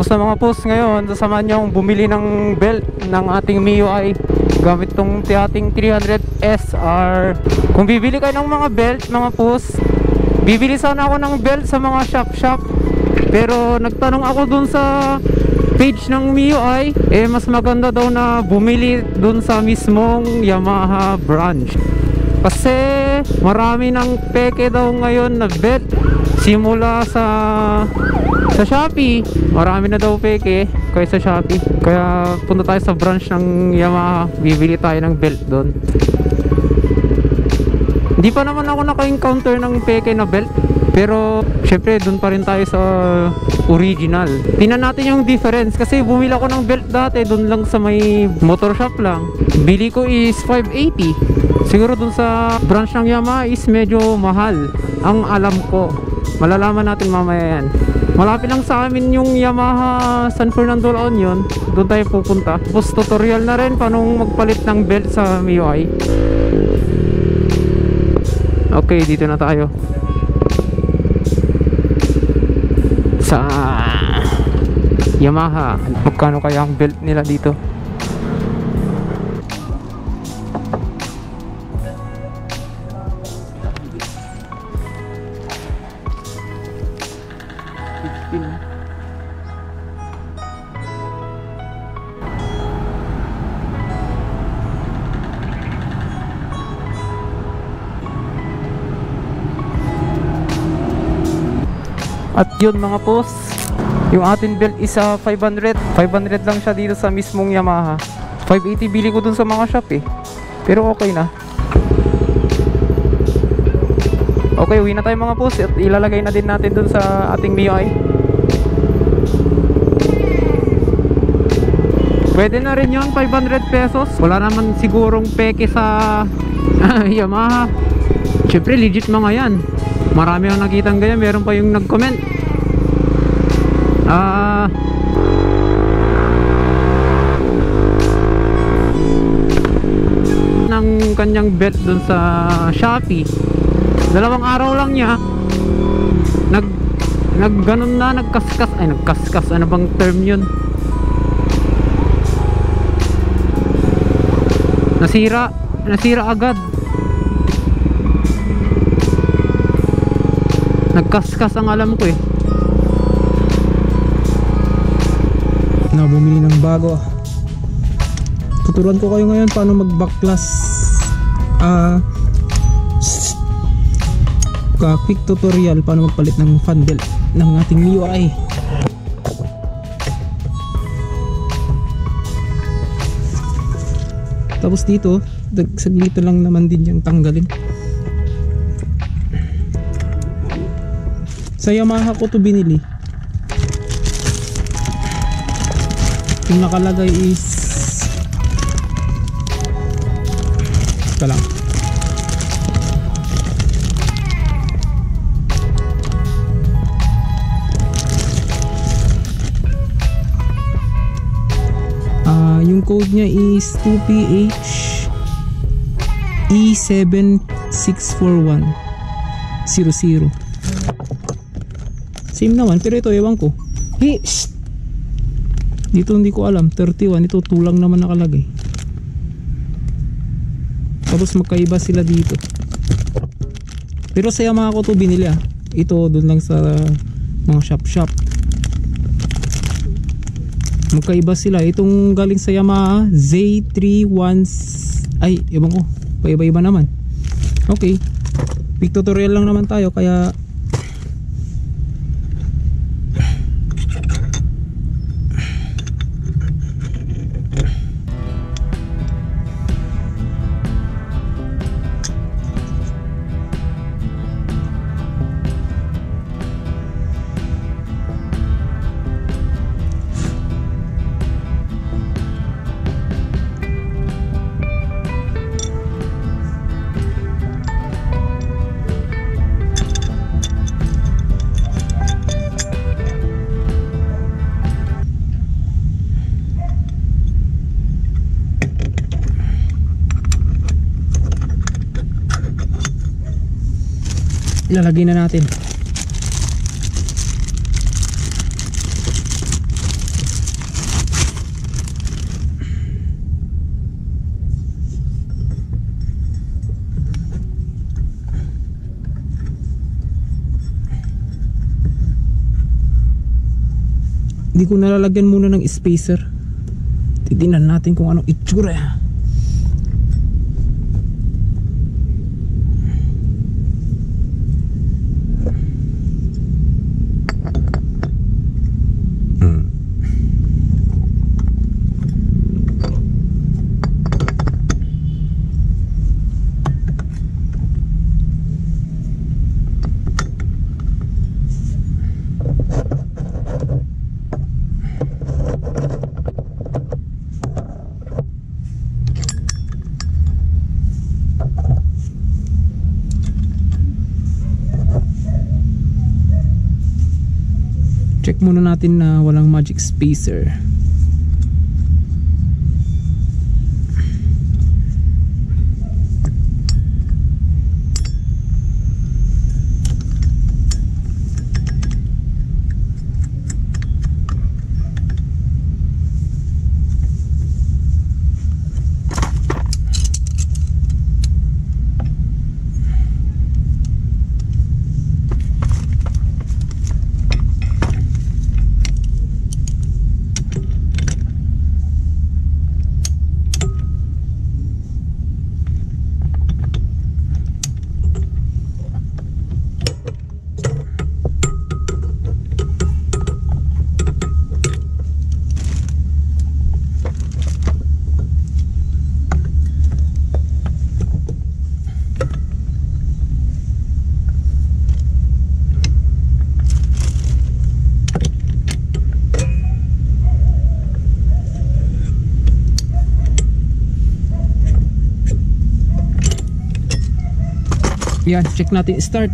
Kamusta mga post ngayon? Sasamahan nyo bumili ng belt ng ating MIUI gamit tong ating 300 SR. Kung bibili kayo ng mga belt mga post, bibili sana ako ng belt sa mga shop. Pero nagtanong ako dun sa page ng MIUI, mas maganda daw na bumili dun sa mismong Yamaha branch. Kasi marami ng peke daw ngayon na belt. Simula sa Shopee, marami na daw peke kaya sa Shopee. Kaya punta tayo sa branch ng Yamaha, bibili tayo ng belt doon. Hindi pa naman ako naka-encounter ng peke na belt, pero syempre doon pa rin tayo sa original. Tingnan natin yung difference, kasi bumili ako ng belt dati doon lang sa may motor shop lang. Bili ko is 580. Siguro doon sa branch ng Yamaha is medyo mahal, ang alam ko. Malalaman natin mamaya yan. Malapit lang sa amin yung Yamaha San Fernando La Union. Doon tayo pupunta. Tapos tutorial na rin paano magpalit ng belt sa MIUI. Okay, dito na tayo sa Yamaha. Magkano kaya ang belt nila dito? At yun mga post, yung ating belt is 500 lang siya dito sa mismong Yamaha. 580 bili ko dun sa mga shop pero okay na. Okay, uwi na tayo mga post at ilalagay na din natin dun sa ating MIUI. Pwede na rin yun, 500 pesos. Wala naman sigurong peke sa Yamaha. Syempre legit mga yan. Marami akong nakitang ganyan. Meron pa yung nag-comment ng kanyang belt dun sa Shopee. 2 araw lang niya nagganon na, nagkaskas. Ano bang term yun? Nasira agad. Nagkaskas ang alam ko na bumili ng bago. Tuturuan ko kayo ngayon paano mag backlash quick tutorial paano magpalit ng fan belt ng ating MIUI. Tapos dito saglito lang naman din yung tanggalin. Sa Yamaha ko to binili. Yung nakalagay is ito lang. Yung code niya is 2PH E764100. Same naman, pero ito ewan ko. Dito hindi ko alam, 31. Ito 2 lang naman nakalagay. Tapos magkaiba sila dito. Pero sa Yamaha ko to binili Ito doon lang sa mga shop. Magkaiba sila. Itong galing sa Yamaha Z31 ay ewan ko, paiba-iba naman. Okay, quick tutorial lang naman tayo kaya ilalagay na natin. Hindi ko nalalagyan muna ng spacer. Titingnan natin kung anong itsura. Check muna natin na walang magic spacer. Yan, check natin start.